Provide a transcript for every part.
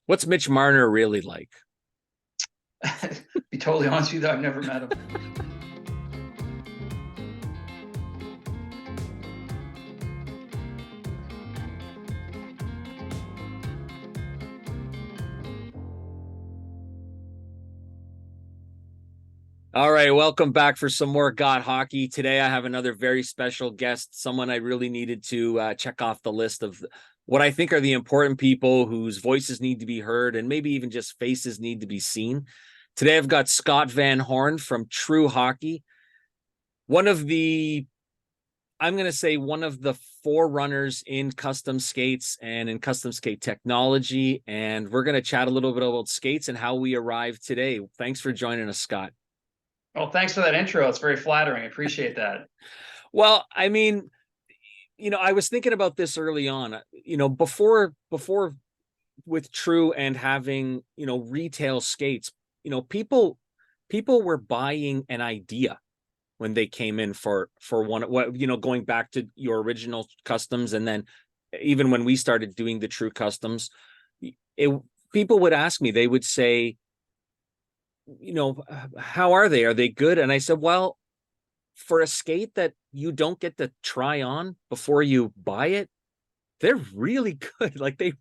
What's Mitch Marner really like? Be totally honest with you, I've never met him. All right, welcome back for some more Got Hockey. Today, I have another very special guest, someone I really needed to check off the list of what I think are the important people whose voices need to be heard and maybe even just faces need to be seen. Today, I've got Scott Van Horne from True Hockey, one of the, I'm going to say, one of the forerunners in custom skates and in custom skate technology. And we're going to chat a little bit about skates and how we arrived today. Thanks for joining us, Scott. Well, thanks for that intro. It's very flattering. I appreciate that. Well, I mean, I was thinking about this early on, before with True and having, retail skates, people were buying an idea when they came in for one, what, going back to your original customs. And then even when we started doing the True customs, it, people would ask me, they would say, how are they? Are they good? And I said, well, for a skate that you don't get to try on before you buy it, they're really good. Like they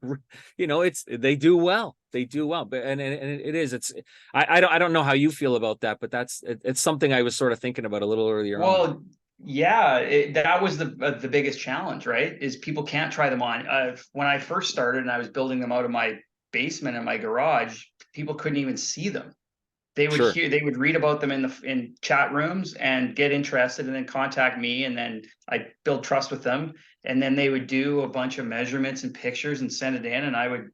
do well. They do well. But and it is. I don't know how you feel about that, but it's something I was sort of thinking about a little earlier on. Well, yeah, that was the biggest challenge, right? Is people can't try them on. When I first started and I was building them out of my basement and my garage, people couldn't even see them. Sure. They would read about them in chat rooms and get interested and then contact me, and then I build trust with them, and then they would do a bunch of measurements and pictures and send it in, and I would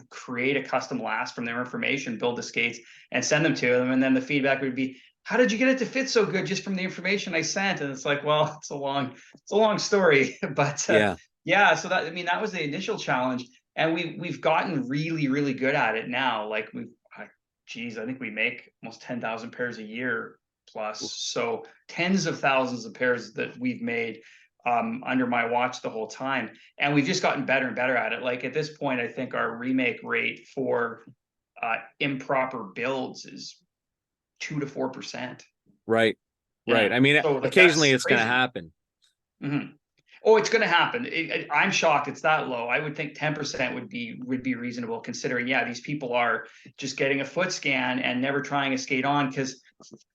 create a custom last from their information, build the skates and send them to them, and then the feedback would be, how did you get it to fit so good just from the information I sent? And it's like, well, it's a long story. But Yeah. yeah, so that, I mean, that was the initial challenge, and we've gotten really really good at it now. Like we've geez, I think we make almost 10,000 pairs a year plus. So tens of thousands of pairs that we've made under my watch the whole time. And we've just gotten better and better at it. Like at this point, I think our remake rate for improper builds is 2 to 4%. Right. Right. Yeah. I mean, So like occasionally that's it's going to crazy. happen. Mm-hmm. Oh, it's going to happen. I'm shocked it's that low. I would think 10% would be reasonable, considering, yeah, these people are just getting a foot scan and never trying a skate on. Because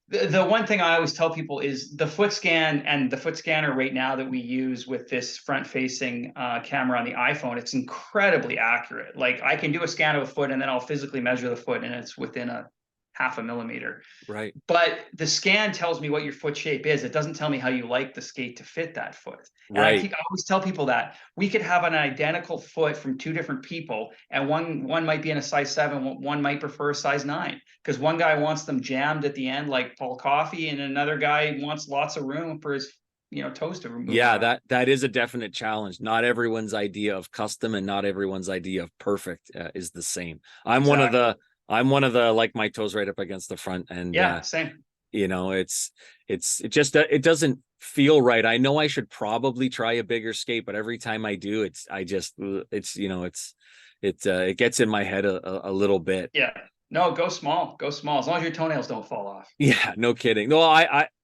the one thing I always tell people is the foot scan and the foot scanner right now that we use with this front-facing camera on the iPhone, it's incredibly accurate. Like I can do a scan of a foot and then I'll physically measure the foot, and it's within a half a millimeter. Right. But the scan tells me what your foot shape is. It doesn't tell me how you like the skate to fit that foot. And Right. I always tell people that we could have an identical foot from two different people, and one might be in a size 7, one might prefer a size 9, because one guy wants them jammed at the end like Paul Coffey, and another guy wants lots of room for his toes to move Yeah, around. that is a definite challenge. Not everyone's idea of custom and not everyone's idea of perfect is the same. I'm one of Exactly. the I'm one of the like my toes right up against the front, and Yeah, same. it doesn't feel right. I know I should probably try a bigger skate, but every time I do, it gets in my head a little bit. Yeah. No, go small. Go small. As long as your toenails don't fall off. Yeah, no kidding. No,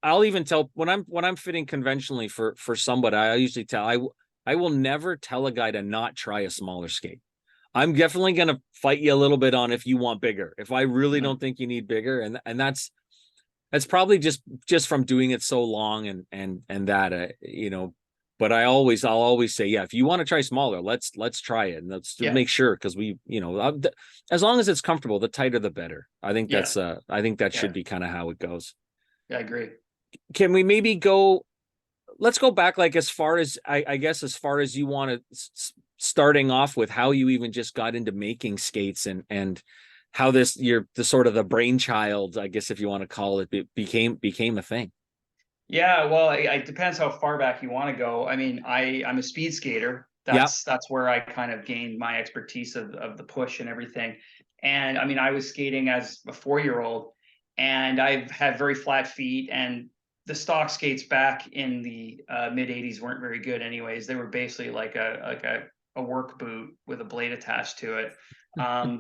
I'll even tell when I'm fitting conventionally for somebody, I usually tell I will never tell a guy to not try a smaller skate. I'm definitely gonna fight you a little bit on if you want bigger. If I really Mhm. don't think you need bigger, and that's probably just from doing it so long and that but I'll always say, yeah, if you want to try smaller, let's try it, and let's Yeah. make sure, because as long as it's comfortable, the tighter the better. Yeah. I think that should Yeah. be kind of how it goes. Yeah, I agree. Can we maybe go, let's go back, like, as far as I guess as far as you want to, starting off with how you even just got into making skates, and how you're the sort of the brainchild, I guess, if you want to call it, became a thing. Yeah, well, it depends how far back you want to go. I mean, I'm a speed skater. Yep. That's where I kind of gained my expertise of the push and everything. And I mean, I was skating as a 4-year-old, and I've had very flat feet. And the stock skates back in the mid '80s weren't very good, anyways. They were basically like a a work boot with a blade attached to it.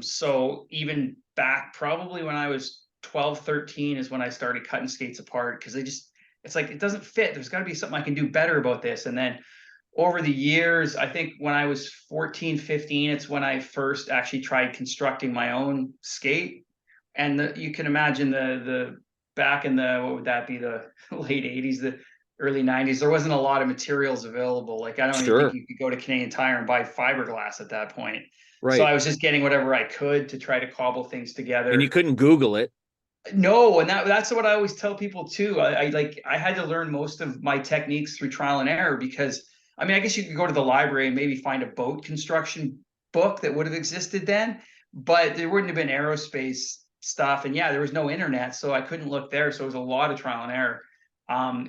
So even back probably when I was 12, 13 is when I started cutting skates apart because it's like it doesn't fit. There's got to be something I can do better about this. And then over the years, I think when I was 14, 15, it's when I first actually tried constructing my own skate. And you can imagine the back in the, what would that be, the late 80s, the early 90s, there wasn't a lot of materials available. Like I don't even think Sure. you could go to Canadian Tire and buy fiberglass at that point. So Right. I was just getting whatever I could to try to cobble things And you together. couldn't Google it. No, and that's what I always tell people too. I had to learn most of my techniques through trial and error because I mean I guess you could go to the library and maybe find a boat construction book that would have existed then, but there wouldn't have been aerospace stuff. And yeah, there was no internet, so I couldn't look there. So it was a lot of trial and error.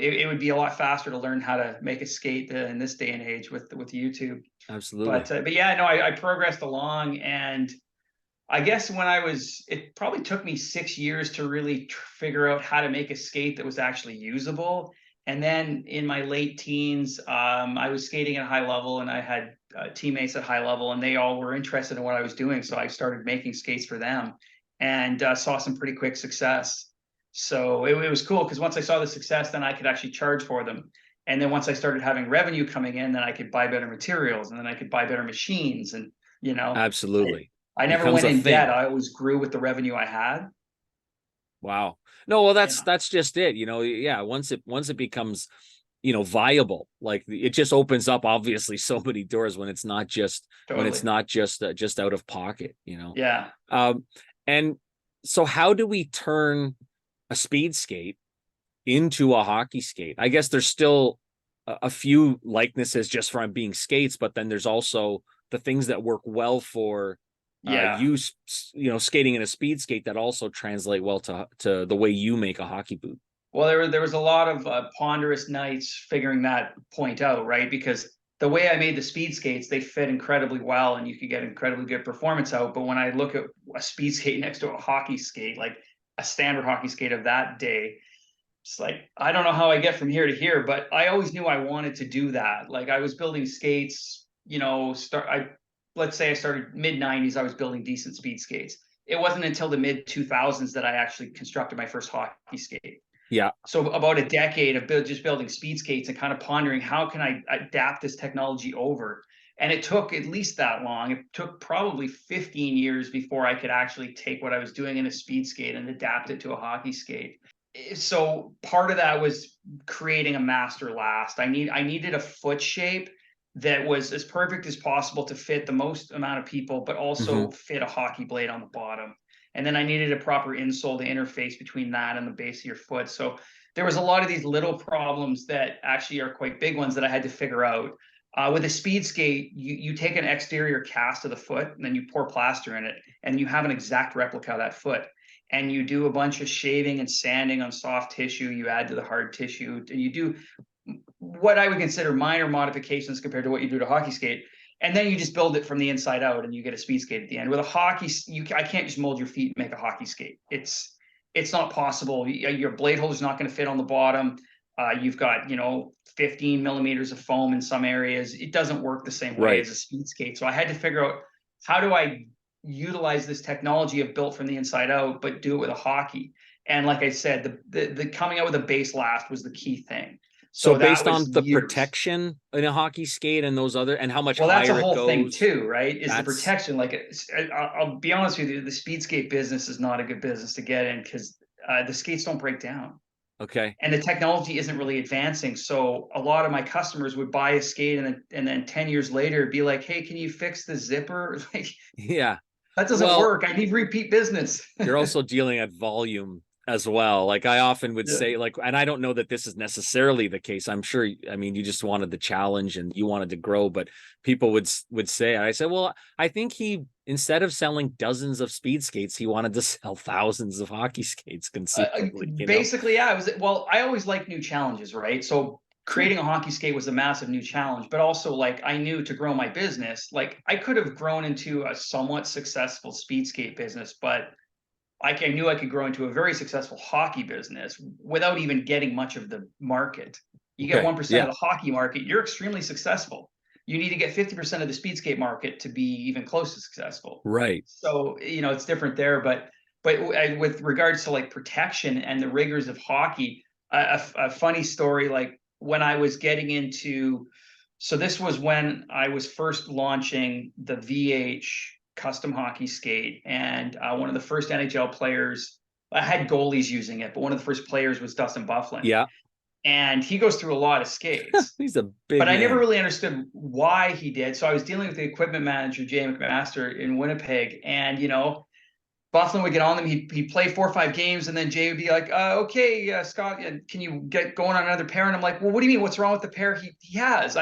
It would be a lot faster to learn how to make a skate in this day and age with YouTube. Absolutely. But yeah, no, I progressed along and I guess it probably took me 6 years to really figure out how to make a skate that was actually usable. And then in my late teens, I was skating at a high level and I had teammates at high level and they all were interested in what I was doing. So I started making skates for them and saw some pretty quick success. So it was cool because once I saw the success, then I could actually charge for them. And then once I started having revenue coming in, then I could buy better materials and then I could buy better machines. And, you know, Absolutely. I never Becomes went a in debt. thing. I always grew with the revenue I had. Wow. No, well, Yeah, that's just it. Yeah, once it becomes, viable, like it just opens up obviously so many doors when it's not just totally. just out of pocket. Yeah. Um, and so how do we turn a speed skate into a hockey skate? I guess there's still a few likenesses just from being skates, but then there's also the things that work well for Yeah. use, skating in a speed skate that also translate well to the way you make a hockey boot. Well, there was a lot of ponderous nights figuring that point out, right? Because the way I made the speed skates, they fit incredibly well and you could get incredibly good performance out. But when I look at a speed skate next to a hockey skate, like a standard hockey skate of that day, it's like I don't know how I get from here to here, but I always knew I wanted to do that. Like I was building skates, let's say I started mid 90s, I was building decent speed skates. It wasn't until the mid 2000s that I actually constructed my first hockey skate. Yeah. So about a decade of just building speed skates and kind of pondering how can I adapt this technology over. And it took at least that long. It took probably 15 years before I could actually take what I was doing in a speed skate and adapt it to a hockey skate. So part of that was creating a master last. I needed a foot shape that was as perfect as possible to fit the most amount of people, but also Hmm. fit a hockey blade on the bottom. And then I needed a proper insole to interface between that and the base of your foot. So there was a lot of these little problems that actually are quite big ones that I had to figure out. With a speed skate, you take an exterior cast of the foot and then you pour plaster in it and you have an exact replica of that foot and you do a bunch of shaving and sanding on soft tissue. You add to the hard tissue and you do what I would consider minor modifications compared to what you do to hockey skate. And then you just build it from the inside out and you get a speed skate at the end. With a hockey, I can't just mold your feet and make a hockey skate. It's not possible. Your blade holder's not going to fit on the bottom. You've got 15 millimeters of foam in some areas. It doesn't work the same way Right. as a speed skate. So I had to figure out how do I utilize this technology of built from the inside out, but do it with a hockey. And like I said, the coming out with a base last was the key thing. So So that based was on the years. protection in a hockey skate and those other and how much Well, that's a higher it whole thing goes, too, right? Is the that's protection. I'll be honest with you, the speed skate business is not a good business to get in because the skates don't break down okay. and the technology isn't really advancing. So a lot of my customers would buy a skate and then 10 years later be like, hey, can you fix the zipper? Like Yeah. that doesn't Well, work. I need repeat business. you're also dealing at volume as well. Like I often would Yeah. say, like, and I don't know that this is necessarily the case. I'm sure, I mean, you just wanted the challenge and you wanted to grow, but people would say, I said, well, I think he, instead of selling dozens of speed skates, he wanted to sell thousands of hockey skates conceivably. Basically, yeah, I always like new challenges, right? So Sure. creating a hockey skate was a massive new challenge, but also like I knew to grow my business, like I could have grown into a somewhat successful speed skate business, but I knew I could grow into a very successful hockey business without even getting much of the market. You get Okay. 1% of Yeah. the hockey market, you're extremely successful. you need to get 50% of the speed skate market to be even close to successful. Right. So, it's different there, but with regards to like protection and the rigors of hockey, a funny story, like when I was getting into, so this was when I was first launching the VH custom hockey skate, and one of the first NHL players, I had goalies using it, but one of the first players was Dustin Bufflin, Yeah. and he goes through a lot of skates. He's a big But I never man. really understood why he did. So I was dealing with the equipment manager, Jay McMaster, in Winnipeg, and Bufflin would get on them. He'd play 4 or 5 games, and then Jay would be like, "Okay, Scott, can you get going on another pair?" And I'm like, "Well, what do you mean? What's wrong with the pair he has?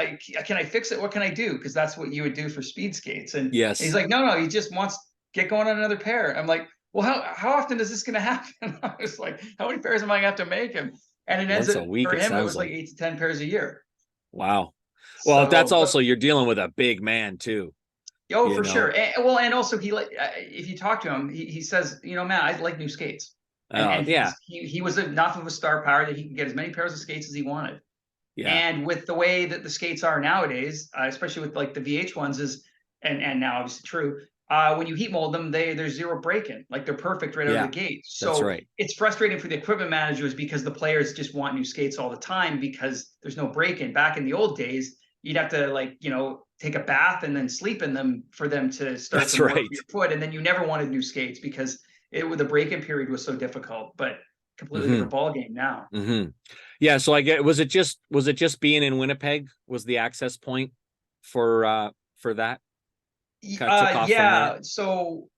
Can I fix it? What can I do?" Because that's what you would do for speed skates. And he's Yes. like, "No, he just wants get going on another pair." I'm like, "Well, how often is this going to happen?" I was like, "How many pairs am I going to have to make him?" And it ends Once up a week, for it him, it sounds was like like. 8 to 10 pairs a year. Wow. Well, that's So, but also, you're dealing with a big man too, oh, you for know? sure. And also he like if you talk to him, he says, "Man, I like new skates." And Yeah. he was enough of a star power that he could get as many pairs of skates as he wanted. Yeah. And with the way that the skates are nowadays, especially with like the VH ones, and now obviously true. When you heat mold them, there's zero break-in. Like they're perfect right out of the Yeah. gate. That's So right. it's frustrating for the equipment managers because the players just want new skates all the time because there's no break-in. Back in the old days, you'd have to take a bath and then sleep in them for them to start That's some work for right. your foot. And then you never wanted new skates because the break-in period was so difficult. But completely Hmm. different ball game now. Hmm. Yeah. So I get, was it just being in Winnipeg was the access point for that? Kind of took off from there. Yeah. So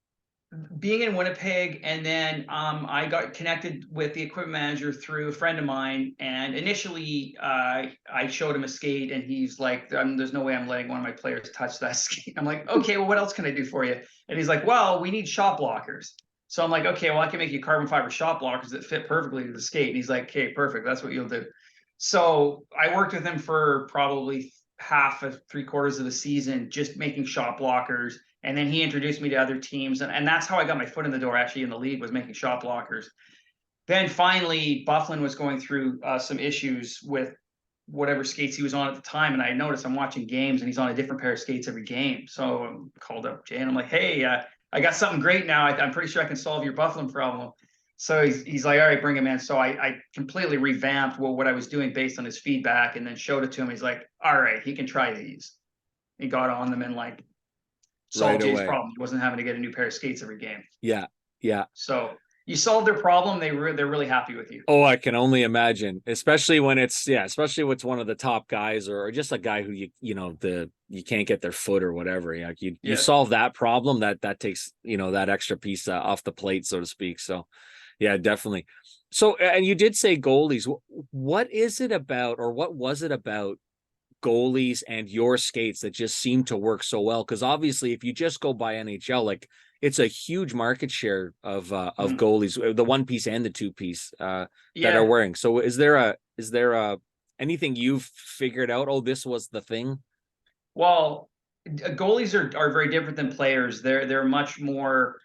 being in Winnipeg, and then I got connected with the equipment manager through a friend of mine. And initially, I showed him a skate, and he's like, "There's no way I'm letting one of my players touch that skate." I'm like, "Okay, well, what else can I do for you?" And he's like, "Well, we need shot blockers." So I'm like, "Okay, well, I can make you carbon fiber shot blockers that fit perfectly to the skate." And he's like, "Okay, perfect. That's what you'll do." So I worked with him for probably half of 3/4 of the season, just making shot blockers. And then he introduced me to other teams. And that's how I got my foot in the door actually in the league, was making shot blockers. Then finally, Bufflin was going through some issues with whatever skates he was on at the time. And I noticed I'm watching games and he's on a different pair of skates every game. So I called up Jay and I'm like, "Hey, I got something great now. I'm pretty sure I can solve your Bufflin problem." So he's like, "All right, bring him in." So I completely revamped what I was doing based on his feedback and then showed it to him. He's like, "All right, he can try these." He got on them and like Right solved Jay's away. problem. He wasn't having to get a new pair of skates every game. Yeah. Yeah. So you solved their problem. They're really happy with you. Oh, I can only imagine, especially when especially when it's one of the top guys, or just a guy who you can't get their foot or whatever. Yeah, you Yeah. solve that problem, that takes, that extra piece off the plate, so to speak. So, yeah, definitely. So, and you did say goalies. What is it about, or what was it about goalies and your skates that just seem to work so well? Because obviously, if you just go by NHL, like, it's a huge market share of Mm. goalies, the one piece and the two piece that are Yeah. wearing. So is there anything you've figured out? Oh, this was the thing. Well, goalies are very different than players. They're much more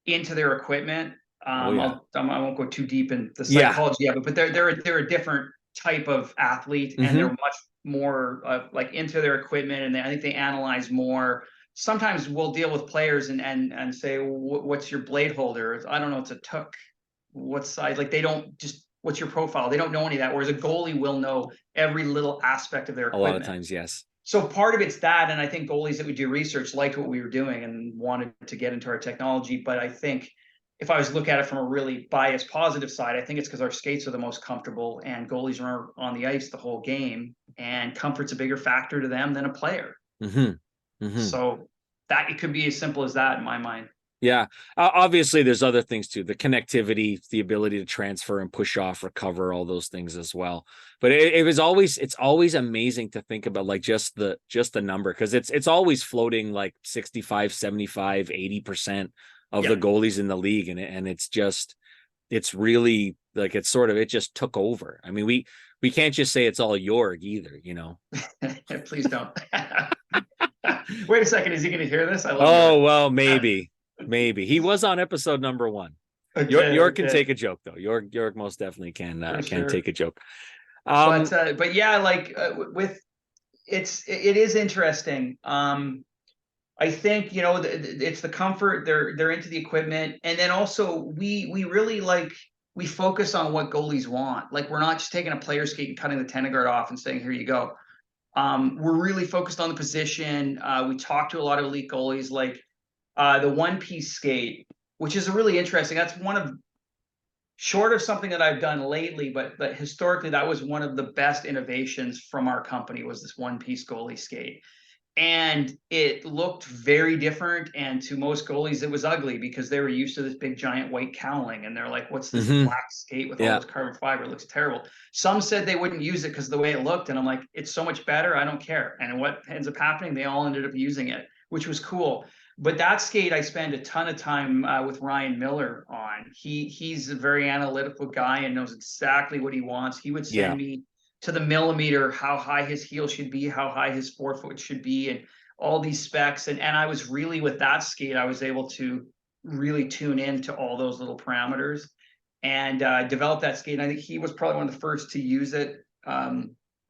into their equipment. Oh yeah, I won't go too deep in the yeah. psychology of it, but they're a different type of athlete, and they're Mm-hmm. much more like into their equipment, and I think they analyze more. Sometimes we'll deal with players and say, "What's your blade holder?" I don't know. It's a took. What size? Like they don't just. What's your profile? They don't know any of that. Whereas a goalie will know every little aspect of their A lot of equipment. times, yes. So part of it's that, and I think goalies that would do research liked what we were doing and wanted to get into our technology. But I think if I was to look at it from a really biased positive side, I think it's because our skates are the most comfortable and goalies are on the ice the whole game, and comfort's a bigger factor to them than a player. Mm-hmm. Mm-hmm. So that it could be as simple as that in my mind. Yeah. Obviously, there's other things too. The connectivity, the ability to transfer and push off, recover, all those things as well. But it's always amazing to think about, like, just the number, because it's always floating like 65, 75, 80% of the Yeah. goalies in the league. And it's really like, it just took over. I mean, we can't just say it's all Jorg either. Please don't. Wait a second. Is he going to hear this? I love York. Oh, well, maybe. Maybe he was on episode number one. Okay. York can Okay. take a joke though. York most definitely can For can sure. take a joke. But yeah, like with it is interesting. I think, it's the comfort. They're into the equipment, and then also we really we focus on what goalies want. Like, we're not just taking a player skate and cutting the tennis guard off and saying, "Here you go." We're really focused on the position. We talk to a lot of elite goalies, like the one piece skate, which is a really interesting. That's one of short of something that I've done lately, but historically that was one of the best innovations from our company, was this one piece goalie skate. And it looked very different, and to most goalies it was ugly because they were used to this big giant white cowling, and they're like, what's this Hmm. black skate with all Yeah. this carbon fiber? It looks terrible. Some said they wouldn't use it because of the way it looked, and I'm like, it's so much better, I don't care. And what ends up happening, they all ended up using it, which was cool. But that skate I spend a ton of time with Ryan Miller on. He's a very analytical guy and knows exactly what he wants. He would Yeah. send me to the millimeter how high his heel should be, how high his forefoot should be, and all these specs. And I was really, with that skate, I was able to really tune into all those little parameters and develop that skate. And I think he was probably one of the first to use it.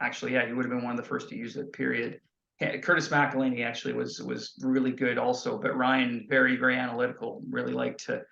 Actually, yeah, he would have been one of the first to use it, period. Curtis McElhaney actually was really good also, but Ryan, very, very analytical, really liked to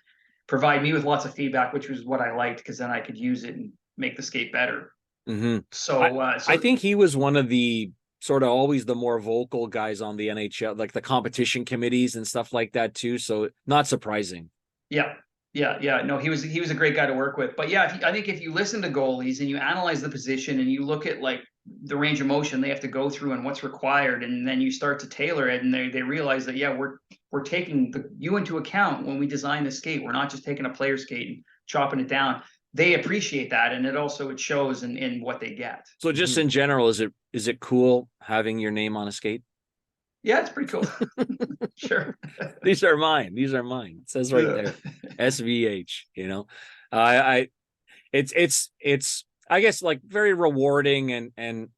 provide me with lots of feedback, which was what I liked, because then I could use it and make the skate better. Hmm. I So, I think he was one of the sort of always the more vocal guys on the NHL, like the competition committees and stuff like that too. So not surprising. yeah, yeah. No, he was a great guy to work with. But yeah, I think if you listen to goalies and you analyze the position and you look at like the range of motion they have to go through and what's required, and then you start to tailor it, and they realize that, yeah, we're taking you into account when we design the skate. We're not just taking a player skate and chopping it down. They appreciate that, and it shows in what they get. So just in general, is it cool having your name on a skate? Yeah, it's pretty cool. Sure. These are mine. These are mine. It says right Yeah. there, SVH. I it's I guess like very rewarding and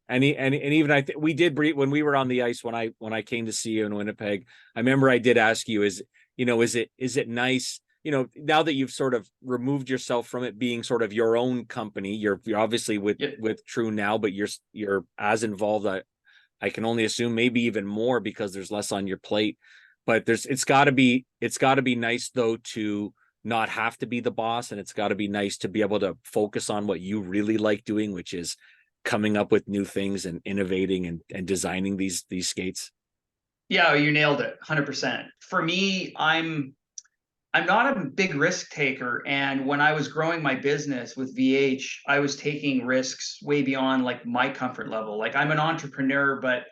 even I think we did when we were on the ice when I came to see you in Winnipeg. I remember I did ask you, is it nice, now that you've sort of removed yourself from it being sort of your own company. You're obviously with Yeah. True now, but you're as involved. I can only assume maybe even more because there's less on your plate. But it's got to be nice though to not have to be the boss, and it's got to be nice to be able to focus on what you really like doing, which is coming up with new things and innovating and designing these skates. Yeah, you nailed it, 100%. For me, I'm not a big risk taker, and when I was growing my business with VH, I was taking risks way beyond like my comfort level. Like, I'm an entrepreneur, but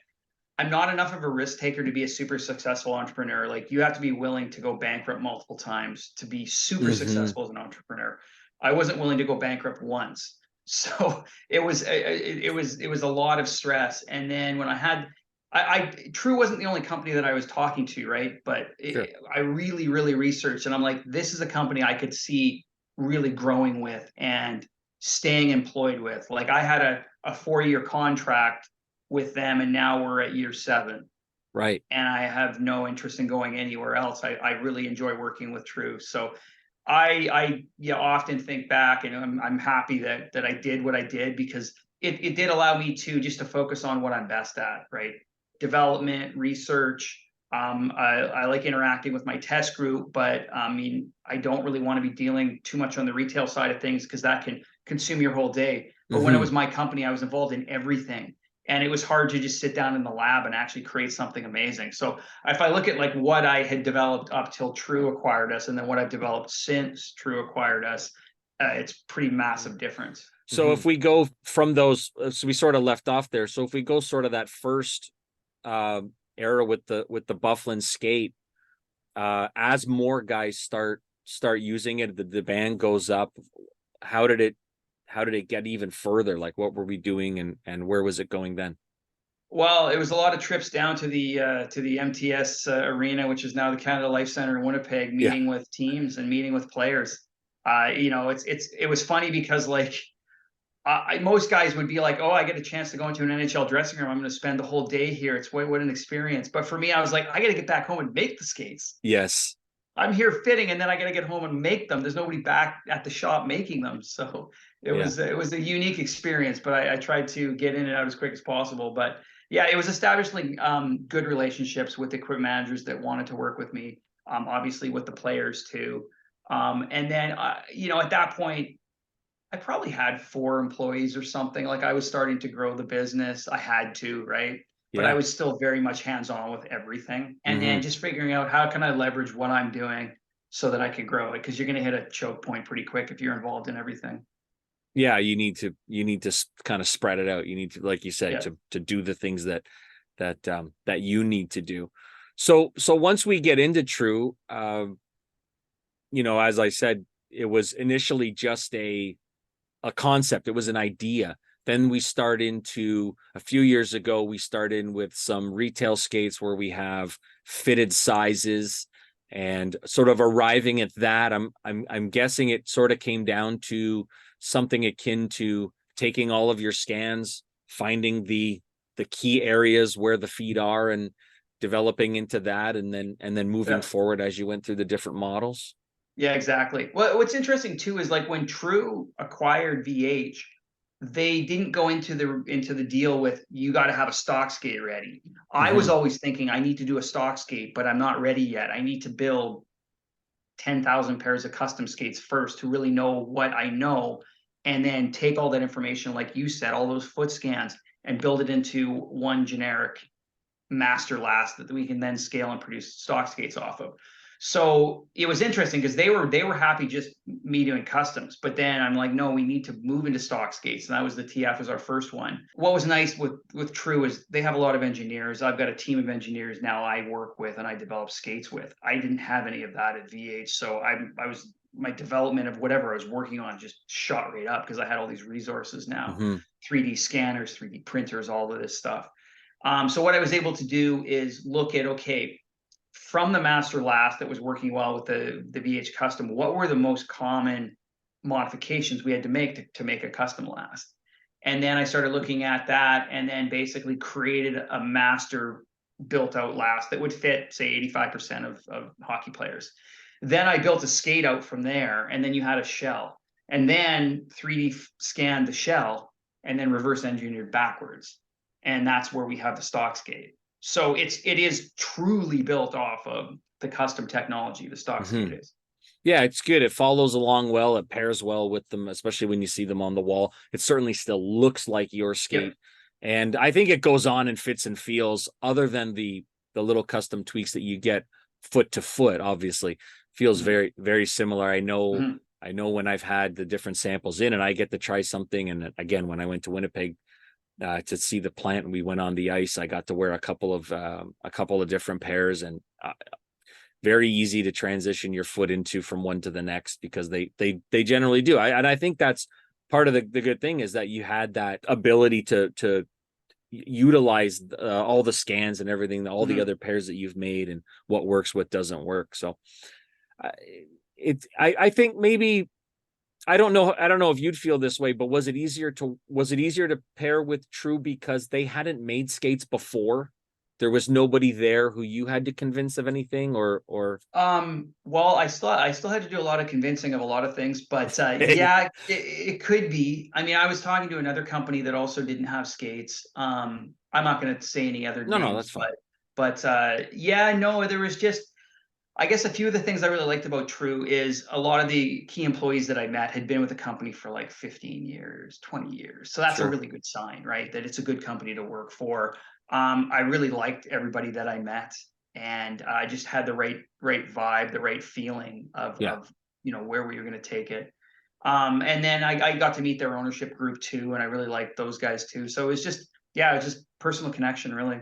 I'm not enough of a risk taker to be a super successful entrepreneur. Like, you have to be willing to go bankrupt multiple times to be super Mm-hmm. successful as an entrepreneur. I wasn't willing to go bankrupt once. So it was a lot of stress. And then when I True wasn't the only company that I was talking to, right? But Sure. I really, really researched, and I'm like, this is a company I could see really growing with and staying employed with. Like, I had a 4-year contract with them, and now we're at year 7, Right. and I have no interest in going anywhere else. I really enjoy working with True. So yeah, often think back, and I'm happy that I did what I did, because it did allow me to just to focus on what I'm best at, right? Development, research. I like interacting with my test group, but I mean, I don't really want to be dealing too much on the retail side of things, because that can consume your whole day. But when it Mm-hmm. was my company, I was involved in everything. And it was hard to just sit down in the lab and actually create something amazing. So if I look at like what I had developed up till True acquired us, and then what I've developed since True acquired us, it's pretty massive difference. So if we go from those, so we sort of left off there. So if we go sort of that first uh, era with the Bufflin skate, as more guys start using it, the band goes up. How did it get even further? Like, what were we doing, and where was it going then? Well, it was a lot of trips down to the MTS arena, which is now the Canada Life Center in Winnipeg, Yeah. meeting with teams and meeting with players. It was funny because, like, most guys would be like, "Oh, I get a chance to go into an NHL dressing room. I'm going to spend the whole day here. It's what an experience." But for me, I was like, I got to get back home and make the skates. Yes. I'm here fitting, and then I got to get home and make them. There's nobody back at the shop making them, so it Yeah. was it was a unique experience. But I tried to get in and out as quick as possible. But Yeah, it was establishing good relationships with equipment managers that wanted to work with me. Obviously with the players too. And then at that point, I probably had 4 employees or something. Like I was starting to grow the business. I had to, right? But I Yeah. was still very much hands-on with everything. And then Hmm. just figuring out how can I leverage what I'm doing so that I can grow it? Because you're going to hit a choke point pretty quick if you're involved in everything. Yeah, you need to kind of spread it out. You need to, like you said, Yeah. to do the things that you need to do. So once we get into True, as I said, it was initially just a concept. It was an idea. Then we start into a few years ago, we start in with some retail skates where we have fitted sizes and sort of arriving at that. I'm guessing it sort of came down to something akin to taking all of your scans, finding the key areas where the feet are and developing into that, and then moving Yeah. forward as you went through the different models. Yeah, exactly. Well, what's interesting too is like when True acquired VH, they didn't go into the deal with you got to have a stock skate ready. I was Hmm. always thinking I need to do a stock skate, but I'm not ready yet. I need to build 10,000 pairs of custom skates first to really know what I know, and then take all that information, like you said, all those foot scans, and build it into one generic master last that we can then scale and produce stock skates off of. So it was interesting because they were happy just me doing customs, but then I'm like, no, we need to move into stock skates, and that was the TF as our first one. What was nice with True is they have a lot of engineers. I've got a team of engineers now I work with and I develop skates with. I didn't have any of that at VH, so I was my development of whatever I was working on just shot right up because I had all these resources now, Hmm. 3D scanners, 3D printers, all of this stuff. So what I was able to do is look at, okay, from the master last that was working well with the VH custom, what were the most common modifications we had to make to make a custom last? And then I started looking at that and then basically created a master built out last that would fit, say, 85% of hockey players. Then I built a skate out from there, and then you had a shell. And then 3D scanned the shell and then reverse engineered backwards, and that's where we have the stock skate. So it is truly built off of the custom technology. The stock Hmm. skate is. Yeah, it's good. It follows along well. It pairs well with them, especially when you see them on the wall. It certainly still looks like your Yep. skate. And I think it goes on and fits and feels, other than the little custom tweaks that you get foot to foot, obviously. Feels Mhm. very, very similar. Mhm. I know when I've had the different samples in and I get to try something. And again, when I went to Winnipeg to see the plant and we went on the ice, I got to wear a couple of different pairs, and very easy to transition your foot into from one to the next because they generally do. And I think that's part of the good thing is that you had that ability to utilize all the scans and everything, all the Mhm. other pairs that you've made and what works, what doesn't work. So uh, I think maybe I don't know if you'd feel this way, but was it easier to pair with True because they hadn't made skates before? There was nobody there who you had to convince of anything, or Well, I still had to do a lot of convincing of a lot of things, but yeah, it could be. I mean, I was talking to another company that also didn't have skates. I'm not going to say any other no, that's names, fine. but yeah, no, there was just, I guess a few of the things I really liked about True is a lot of the key employees that I met had been with the company for like 15 years, 20 years. So that's a Sure. really good sign, right? That it's a good company to work for. I really liked everybody that I met, and I just had the right vibe, the right feeling of Yeah. where we were going to take it. And then I got to meet their ownership group too, and I really liked those guys too. So it was just, yeah, it was just personal connection, really.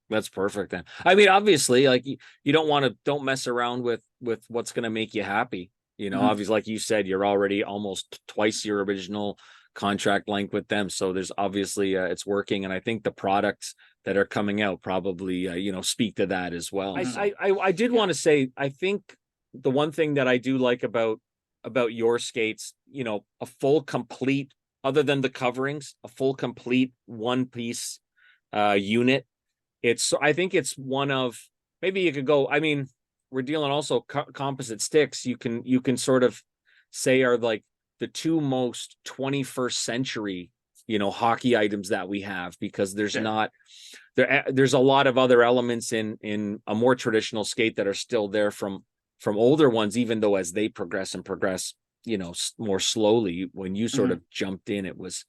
That's perfect then. I mean, obviously, like you don't mess around with what's going to make you happy. Mhm. Obviously, like you said, you're already almost twice your original contract length with them. So there's obviously it's working, and I think the products that are coming out probably speak to that as well. Mhm. I did Yeah. want to say I think the one thing that I do like about your skates, a full complete, other than the coverings, a full complete one piece unit. I think it's one of, maybe you could go, I mean, we're dealing also composite sticks. You can sort of say are like the two most 21st century hockey items that we have, because there's Yeah. not there's a lot of other elements in a more traditional skate that are still there from older ones, even though as they progress and progress, more slowly. When you sort Mhm. of jumped in, it was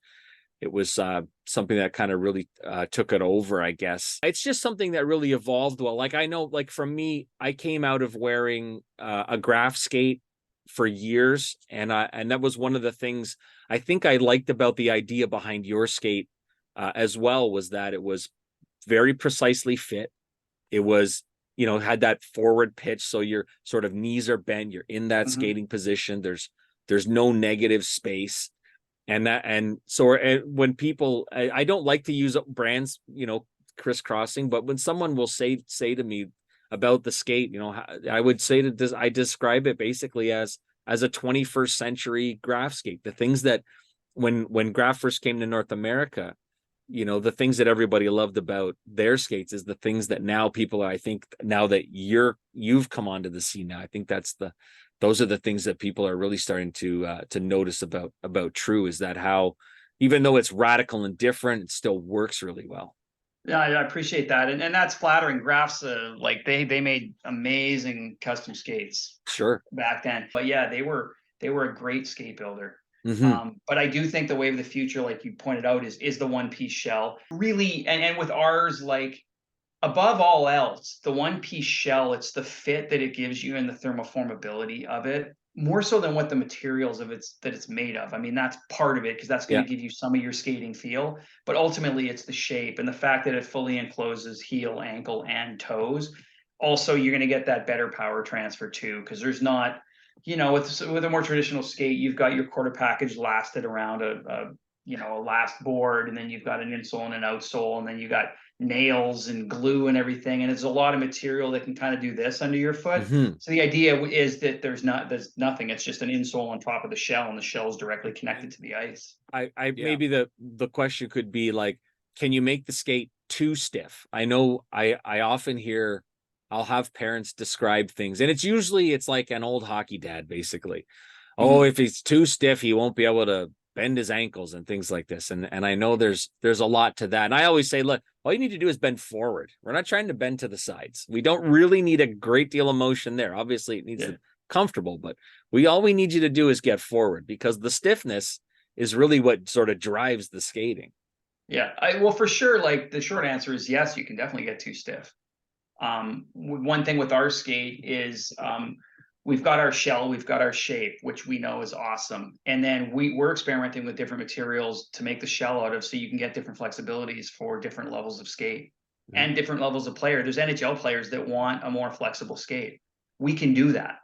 something that kind of really took it over, I guess. It's just something that really evolved well. Like, I know, like, for me, I came out of wearing a graph skate for years, and that was one of the things I think I liked about the idea behind your skate as well, was that it was very precisely fit. It was, had that forward pitch, so your sort of knees are bent, you're in that Mhm. skating position. There's no negative space. And when people, I don't like to use brands, crisscrossing, but when someone will say to me about the skate, I would say that I describe it basically as a 21st century graph skate. The things that when graph first came to North America, the things that everybody loved about their skates is the things that now people are, I think, now that you've come onto the scene now, I think those are the things that people are really starting to notice about True, is that how, even though it's radical and different, it still works really well. Yeah, I appreciate that, and that's flattering. Graphs, like they made amazing custom skates Sure. back then. But yeah, they were a great skate builder. Hmm. But I do think the wave of the future, like you pointed out, is the one piece shell. Really, and with ours, like above all else, the one piece shell, it's the fit that it gives you and the thermoformability of it, more so than what the materials of it's made of. I mean, that's part of it because that's going Yeah. to give you some of your skating feel, but ultimately it's the shape and the fact that it fully encloses heel, ankle, and toes. Also, you're going to get that better power transfer too, because there's not, with a more traditional skate, you've got your quarter package lasted around a last board, and then you've got an insole and an outsole, and then you got nails and glue and everything, and it's a lot of material that can kind of do this under your foot. Hmm. So the idea is that there's nothing, it's just an insole on top of the shell, and the shell is directly connected And to the ice. I Yeah. maybe the question could be like, can you make the skate too stiff? I know I often hear, I'll have parents describe things, and it's like an old hockey dad, basically. Oh, Mhm. if he's too stiff, he won't be able to bend his ankles and things like this. And I know there's a lot to that. And I always say, look, all you need to do is bend forward. We're not trying to bend to the sides. We don't really need a great deal of motion there. Obviously, it needs Yeah. to be comfortable, but all we need you to do is get forward, because the stiffness is really what sort of drives the skating. Yeah, well, for sure, like the short answer is yes, you can definitely get too stiff. One thing with our skate is we've got our shell, we've got our shape, which we know is awesome. And then we're experimenting with different materials to make the shell out of, so you can get different flexibilities for different levels of skate Mhm. and different levels of player. There's NHL players that want a more flexible skate. We can do that,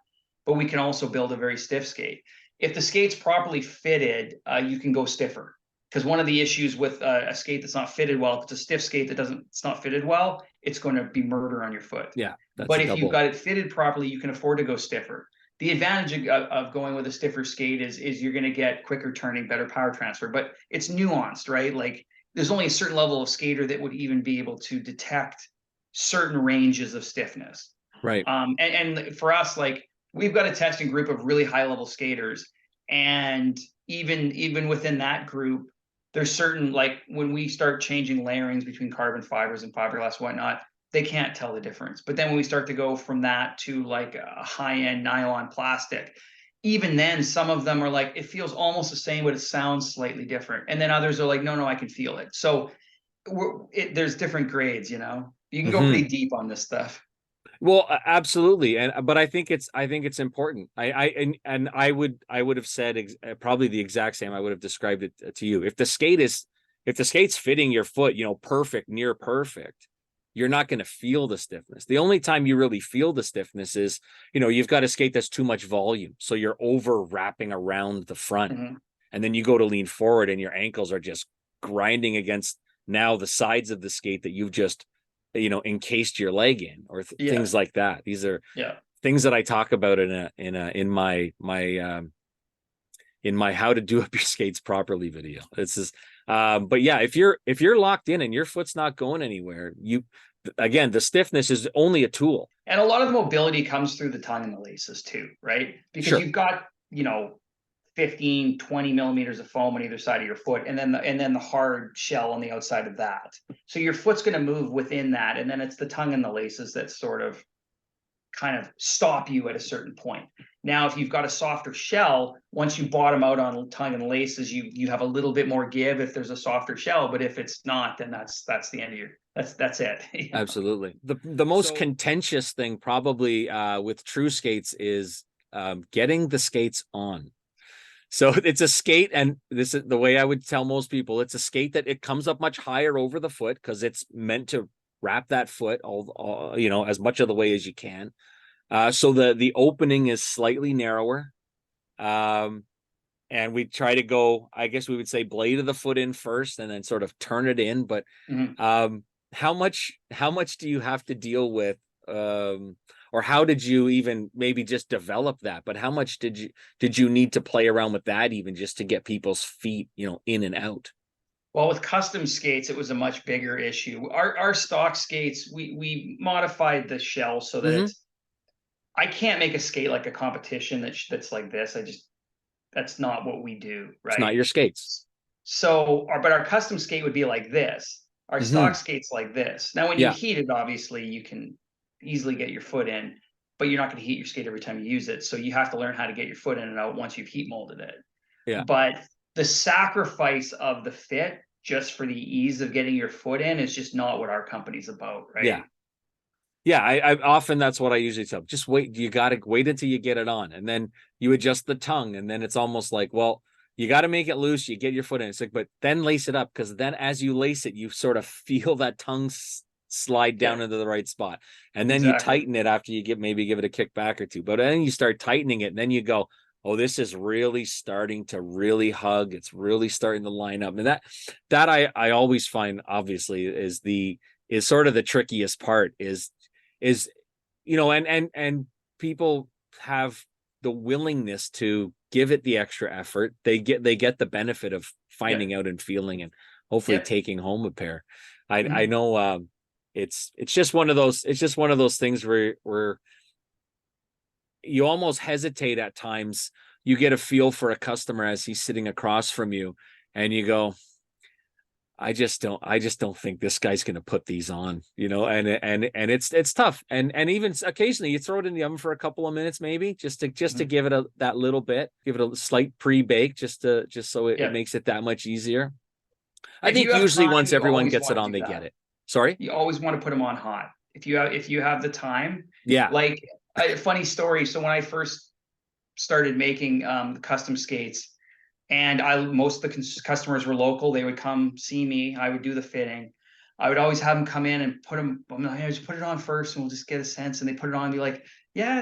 but we can also build a very stiff skate. If the skate's properly fitted, you can go stiffer. Because one of the issues with a skate that's not fitted well, if it's a stiff skate it's not fitted well, it's going to be murder on your foot. Yeah, that's But a if you've double. got it fitted properly, you can afford to go stiffer. The advantage of going with a stiffer skate is you're going to get quicker turning, better power transfer, but it's nuanced, right? Like there's only a certain level of skater that would even be able to detect certain ranges of stiffness. Right. And for us, like we've got a testing group of really high level skaters, and even within that group, there's certain, like when we start changing layerings between carbon fibers and fiberglass whatnot, they can't tell the difference. But then when we start to go from that to like a high end nylon plastic, even then some of them are like it feels almost the same, but it sounds slightly different. And then others are like, no, I can feel it. So there's different grades. You can go Hmm. pretty deep on this stuff. Well, absolutely, but I think it's important. And I would have said probably the exact same. I would have described it to you. If the skate's fitting your foot, perfect, near perfect, you're not going to feel the stiffness. The only time you really feel the stiffness is, you've got a skate that's too much volume, so you're over wrapping around the front, Mhm. and then you go to lean forward, and your ankles are just grinding against now the sides of the skate that you've just encased your leg in, or Yeah, things like that. These are yeah. things that I talk about in my how to do up your skates properly video. It's just but yeah, if you're locked in and your foot's not going anywhere, again, the stiffness is only a tool. And a lot of the mobility comes through the tongue and the laces too, right? Because Sure. you've got, 15, 20 millimeters of foam on either side of your foot, and then the hard shell on the outside of that. So your foot's going to move within that, and then it's the tongue and the laces that sort of kind of stop you at a certain point. Now, if you've got a softer shell, once you bottom out on tongue and laces, you have a little bit more give if there's a softer shell. But if it's not, then that's the end of your that's it. Absolutely. The most contentious thing probably with true skates is getting the skates on. So it's a skate, and this is the way I would tell most people, it's a skate that it comes up much higher over the foot because it's meant to wrap that foot all as much of the way as you can. So the opening is slightly narrower. And we try to go, I guess we would say, blade of the foot in first and then sort of turn it in. But how much do you have to deal with, or how did you even maybe just develop that? But how much did you need to play around with that even just to get people's feet, in and out? Well, with custom skates, it was a much bigger issue. Our stock skates, we modified the shell so that I can't make a skate like a competition that's like this. That's not what we do, right? It's not your skates. So, but our custom skate would be like this. Our stock skate's like this. Now, when you heat it, obviously you can easily get your foot in, but you're not going to heat your skate every time you use it. So you have to learn how to get your foot in and out once you've heat molded it. Yeah. But the sacrifice of the fit just for the ease of getting your foot in is just not what our company's about, right? Yeah. Yeah, I often, that's what I usually tell. Just wait. You got to wait until you get it on, and then you adjust the tongue, and then it's almost like, well, you got to make it loose. You get your foot in. It's like, but then lace it up, because then as you lace it, you sort of feel that tongue slide down into the right spot, and then you tighten it after you maybe give it a kick back or two. But then you start tightening it, and then you go, oh, this is really starting to really hug. It's really starting to line up, and that I always find, obviously, is sort of the trickiest part. Is and people have the willingness to give it the extra effort. They get the benefit of finding out and feeling and hopefully taking home a pair. I know it's just one of those things where you almost hesitate at times. You get a feel for a customer as he's sitting across from you, and you go, I just don't think this guy's going to put these on, and it's tough. And even occasionally you throw it in the oven for a couple of minutes, maybe just to give it that little bit, give it a slight pre-bake, just so it makes it that much easier. I think usually once everyone gets it on, they get it. Sorry? You always want to put them on hot. If you have the time. Yeah. Like a funny story. So when I first started making custom skates, and most of the customers were local. They would come see me. I would do the fitting. I would always have them come in and put them. I'm like, hey, just put it on first, and we'll just get a sense. And they put it on and be like, yeah,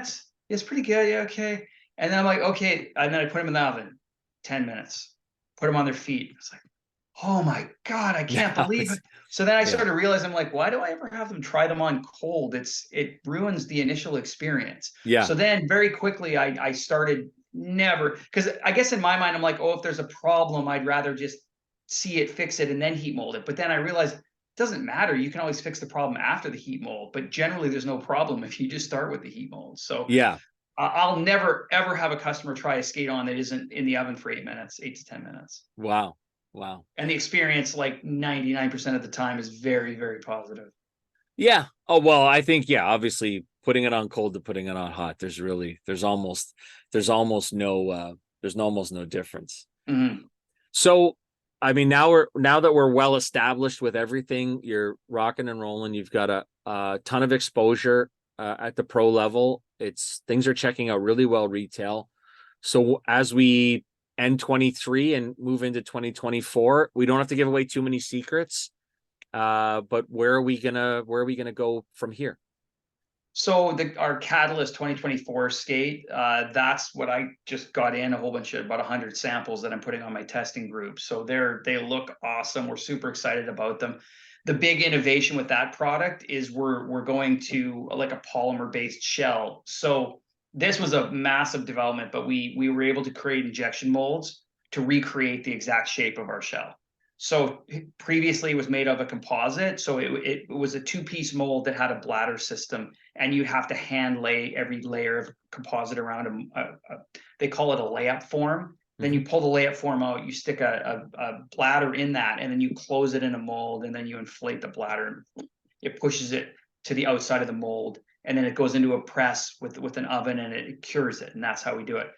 it's pretty good. Yeah, okay. And then I'm like, okay. And then I put them in the oven, 10 minutes. Put them on their feet. It's like, oh my God, I can't believe it. So then I started to realize, I'm like, why do I ever have them try them on cold? It ruins the initial experience. Yeah. So then very quickly I started never, because I guess in my mind, I'm like, oh, if there's a problem, I'd rather just see it, fix it, and then heat mold it. But then I realized it doesn't matter. You can always fix the problem after the heat mold, but generally there's no problem if you just start with the heat mold. So yeah, I'll never, ever have a customer try a skate on that isn't in the oven for 8 to 10 minutes. Wow. And the experience, like 99% of the time, is very, very positive. Yeah. Oh, well, I think, obviously putting it on cold to putting it on hot, there's almost no difference. So, I mean, now that we're well established with everything, you're rocking and rolling, you've got a ton of exposure at the pro level. Things are checking out really well retail. So as we end 23 and move into 2024, we don't have to give away too many secrets. But where are we gonna go from here? So our Catalyst 2024 skate, that's what I just got in a whole bunch of about 100 samples that I'm putting on my testing group. So they look awesome. We're super excited about them. The big innovation with that product is we're going to like a polymer based shell. So this was a massive development, but we were able to create injection molds to recreate the exact shape of our shell. So previously it was made of a composite. So it was a 2-piece mold that had a bladder system, and you have to hand lay every layer of composite around them. They call it a layup form. Then you pull the layup form out, you stick a bladder in that, and then you close it in a mold, and then you inflate the bladder. It pushes it to the outside of the mold, and then it goes into a press with an oven, and it cures it. And that's how we do it.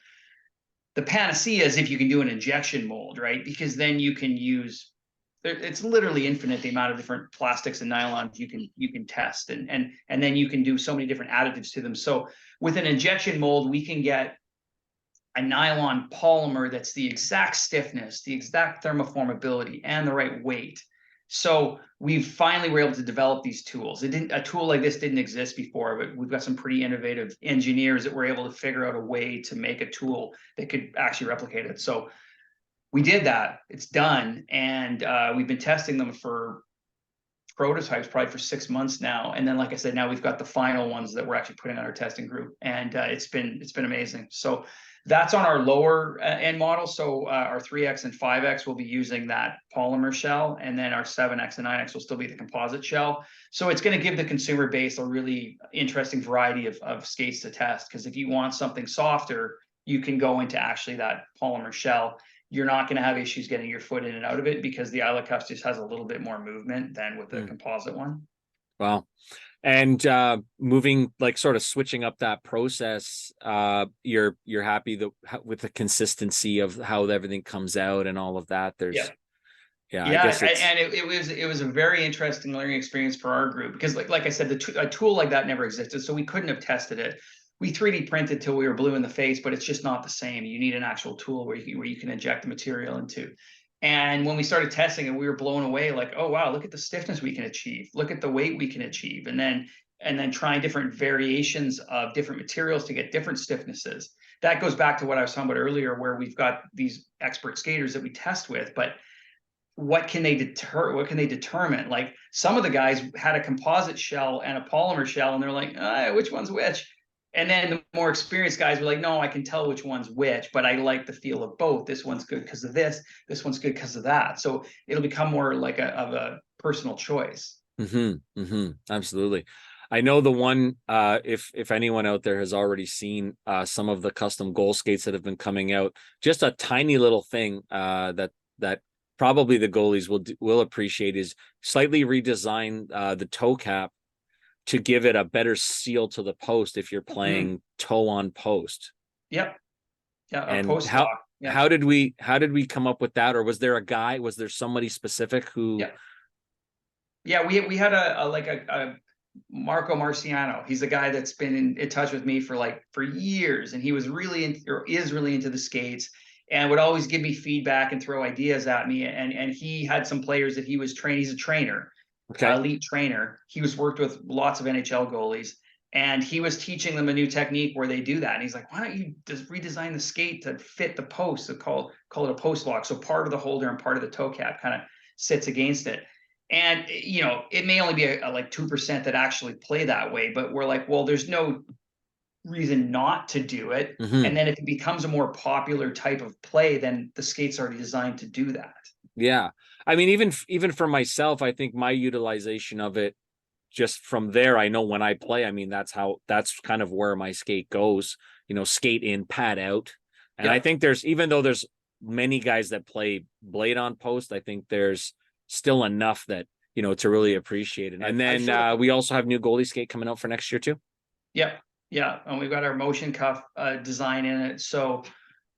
The panacea is if you can do an injection mold, right? Because then you can use, it's literally infinite the amount of different plastics and nylons you can test, and then you can do so many different additives to them. So with an injection mold, we can get a nylon polymer that's the exact stiffness, the exact thermoformability, and the right weight. So we finally were able to develop these tools. A tool like this didn't exist before, but we've got some pretty innovative engineers that were able to figure out a way to make a tool that could actually replicate it. So we did that. It's done, and we've been testing them for prototypes probably for 6 months now. And then, like I said, now we've got the final ones that we're actually putting on our testing group, and it's been amazing. So that's on our lower end model. So our 3X and 5X will be using that polymer shell, and then our 7X and 9X will still be the composite shell. So it's going to give the consumer base a really interesting variety of skates to test, because if you want something softer, you can go into actually that polymer shell. You're not going to have issues getting your foot in and out of it, because the eyelet cuff just has a little bit more movement than with the composite one. Wow. And moving, like, sort of switching up that process, you're happy with the consistency of how everything comes out and all of that. There's I guess and it was a very interesting learning experience for our group, because like I said, a tool like that never existed, so we couldn't have tested it. We 3D printed till we were blue in the face, but it's just not the same. You need an actual tool where you can inject the material into. And when we started testing it, we were blown away, like, oh wow, look at the stiffness we can achieve, look at the weight we can achieve, and then trying different variations of different materials to get different stiffnesses. That goes back to what I was talking about earlier, where we've got these expert skaters that we test with, but what can they determine? Like, some of the guys had a composite shell and a polymer shell, and they're like, which one's which? And then the more experienced guys were like, no, I can tell which one's which, but I like the feel of both. This one's good because of this one's good because of that. So it'll become more like a personal choice. Absolutely. I know the one, if anyone out there has already seen some of the custom goal skates that have been coming out, just a tiny little thing that probably the goalies will appreciate is slightly redesign the toe cap to give it a better seal to the post if you're playing toe on post. Yep. Yeah. And post lock. Yeah. How did we come up with that? Or was there somebody specific who? Yeah. We had a Marco Marciano. He's a guy that's been in touch with me for years, and he was is really into the skates, and would always give me feedback and throw ideas at me. And he had some players that he was training. He's a trainer. Elite trainer. He was worked with lots of NHL goalies, and he was teaching them a new technique where they do that. And he's like, why don't you just redesign the skate to fit the post? So call it a post lock. So part of the holder and part of the toe cap kind of sits against it. And it may only be a like 2% that actually play that way, but we're like, well, there's no reason not to do it. And then if it becomes a more popular type of play, then the skate's already designed to do that. Yeah. I mean, even for myself, I think my utilization of it, just from there, I know when I play, I mean, that's kind of where my skate goes, skate in, pad out. And I think even though there's many guys that play blade on post, I think there's still enough that, to really appreciate it. And then we also have new goalie skate coming out for next year too. Yeah. Yeah. And we've got our motion cuff design in it. So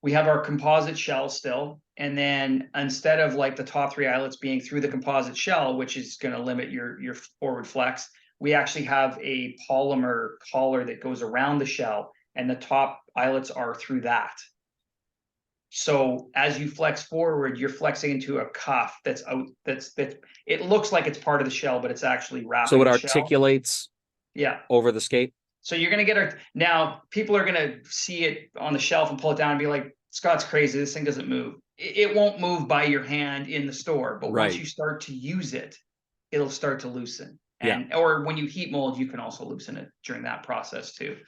we have our composite shell still. And then instead of like the top 3 eyelets being through the composite shell, which is going to limit your forward flex, we actually have a polymer collar that goes around the shell, and the top eyelets are through that. So as you flex forward, you're flexing into a cuff that's out. It looks like it's part of the shell, but it's actually wrapping. So it articulates. Yeah. Over the skate. So you're going to get now people are going to see it on the shelf and pull it down and be like, Scott's crazy. This thing doesn't move. It won't move by your hand in the store, but once you start to use it, it'll start to loosen. Or when you heat mold, you can also loosen it during that process too.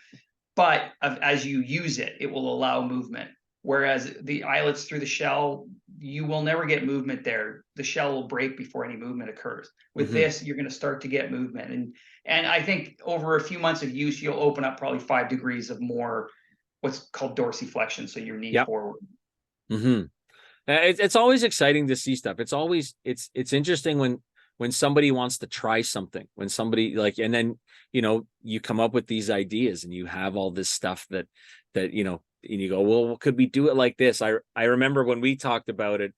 But as you use it, it will allow movement. Whereas the eyelets through the shell, you will never get movement there. The shell will break before any movement occurs. With this, you're going to start to get movement. And I think over a few months of use, you'll open up probably 5 degrees of more what's called dorsiflexion. So your knee forward. Mm-hmm. It's always exciting to see stuff. It's interesting when somebody wants to try something, when somebody like, and then, you come up with these ideas and you have all this stuff that, and you go, well, could we do it like this? I remember when we talked about it,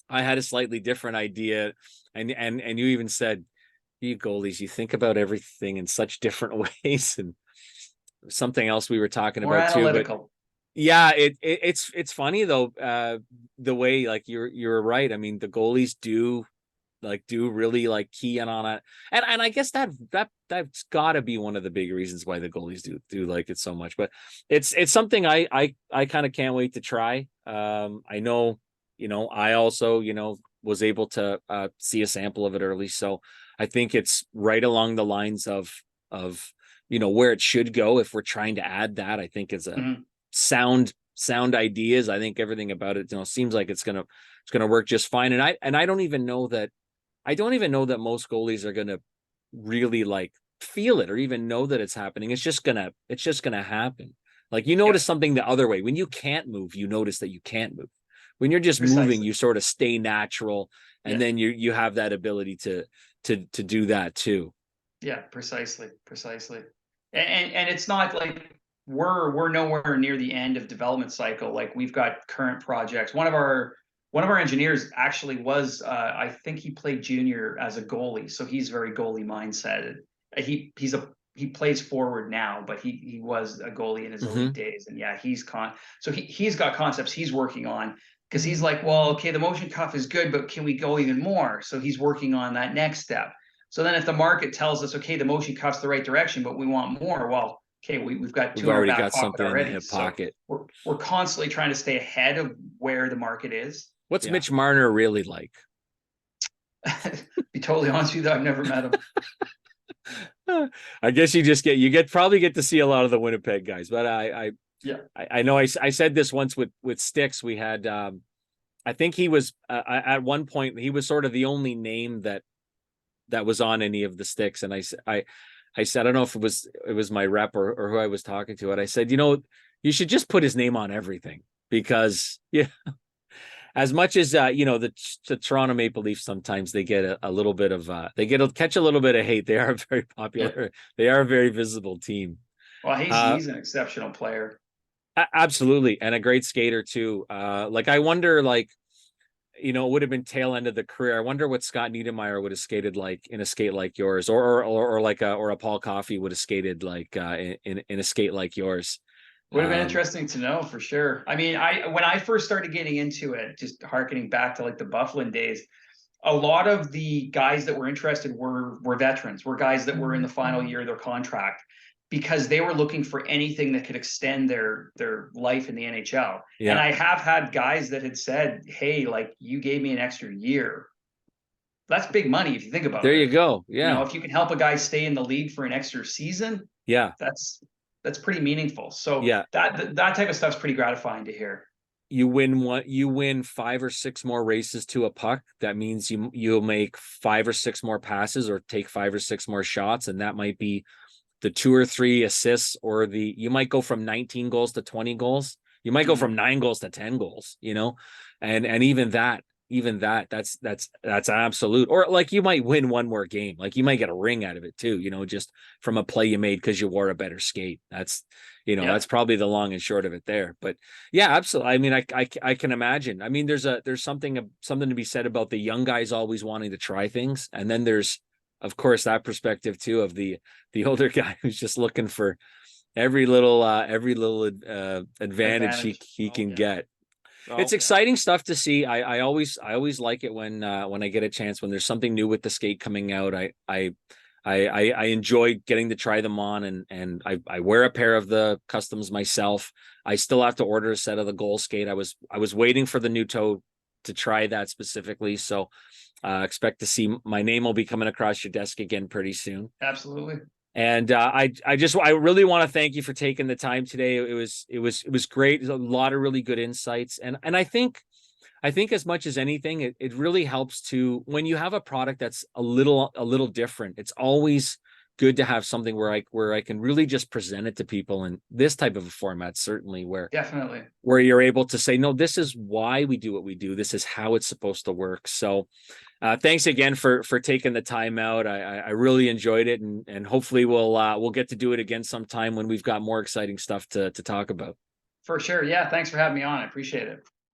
I had a slightly different idea, and you even said, you goalies, you think about everything in such different ways, and something else we were talking More about too. But analytical. yeah, it's funny though, the way, like, you're right. I mean, the goalies do really like key in on it, and I guess that's got to be one of the big reasons why the goalies do like it so much. But it's something I kind of can't wait to try. I know, I also, was able to see a sample of it early, so I think it's right along the lines of where it should go if we're trying to add that. I think it's a Mhm. sound ideas. I think everything about it, seems like it's gonna work just fine. And I don't even know that most goalies are gonna really like feel it or even know that it's happening. It's just gonna happen. Like, you Yeah, notice something the other way. When you can't move, you notice that you can't move. When you're just moving, precisely. you sort of stay natural, and Yeah, then you have that ability to do that too. yeah, precisely. And it's not like we're nowhere near the end of development cycle. Like we've got current projects. One of our engineers actually was I think he played junior as a goalie, so he's very goalie mindset. He plays forward now, but he was a goalie in his elite Hmm. days, and yeah, he's got concepts he's working on because he's like, well, okay, the motion cuff is good, but can we go even more? So he's working on that next step. So then if the market tells us, okay, the motion cuff's the right direction, but we want more, well, okay, we've got We've two in our already back got pocket something in the already. hip So pocket. we're constantly trying to stay ahead of where the market is. What's Yeah. Mitch Marner really like? Be totally honest with you, I've never met him. I guess you probably get to see a lot of the Winnipeg guys, but Yeah. I know I said this once with Sticks. We had I think he was at one point he was sort of the only name that was on any of the sticks, and I said, I don't know if it was my rep or who I was talking to, and I said, you should just put his name on everything, because yeah, as much as the Toronto Maple Leafs, sometimes they get a little bit of catch a little bit of hate. They are very Yeah. popular. They are a very visible team. Well, he's Uh, he's an exceptional player. Absolutely, and a great skater too. Like, I wonder, like, it would have been tail end of the career. I wonder what Scott Niedermayer would have skated like in a skate like yours, or like a Paul Coffey would have skated like in a skate like yours. Would have been Um, interesting to know for sure. I mean, I when I first started getting into it, just harkening back to like the Bufflin days, a lot of the guys that were interested were veterans, were guys that were in the final year of their contract because they were looking for anything that could extend their life in the NHL. And yeah, I have had guys that had said, "Hey, like you gave me an extra year." That's big money if you think there about it. you go. Yeah, If you can help a guy stay in the league for an extra season, yeah, that's that's pretty meaningful. So yeah. that type of stuff's pretty gratifying to hear. You win 5 or 6 more races to a puck. That means you'll make 5 or 6 more passes or take 5 or 6 more shots, and that might be the 2 or 3 assists, or you might go from 19 goals to 20 goals. You might go Mhm. from 9 goals to 10 goals, and even that, that's absolute. Or like, you might win one more game. Like, you might get a ring out of it too, just from a play you made because you wore a better skate. Yeah. That's probably the long and short of it there. But yeah, absolutely. I mean, I can imagine. I mean, there's something to be said about the young guys always wanting to try things, and then there's, of course, that perspective too of the older guy who's just looking for every little advantage Advantage. he Oh, can yeah. get. It's Oh, yeah. exciting stuff to see. I always like it when I get a chance, when there's something new with the skate coming out. I enjoy getting to try them on, and I wear a pair of the customs myself. I still have to order a set of the goal skate. I was waiting for the new toe to try that specifically. So expect to see my name will be coming across your desk again pretty soon. Absolutely. And I really want to thank you for taking the time today. It was great. There's a lot of really good insights, and I think as much as anything, it really helps to, when you have a product that's a little different. It's always good to have something where I can really just present it to people in this type of a format, certainly Definitely. where you're able to say, no, this is why we do what we do. This is how it's supposed to work. So thanks again for taking the time out. I really enjoyed it, and hopefully we'll get to do it again sometime when we've got more exciting stuff to talk about. For sure. Yeah. Thanks for having me on. I appreciate it.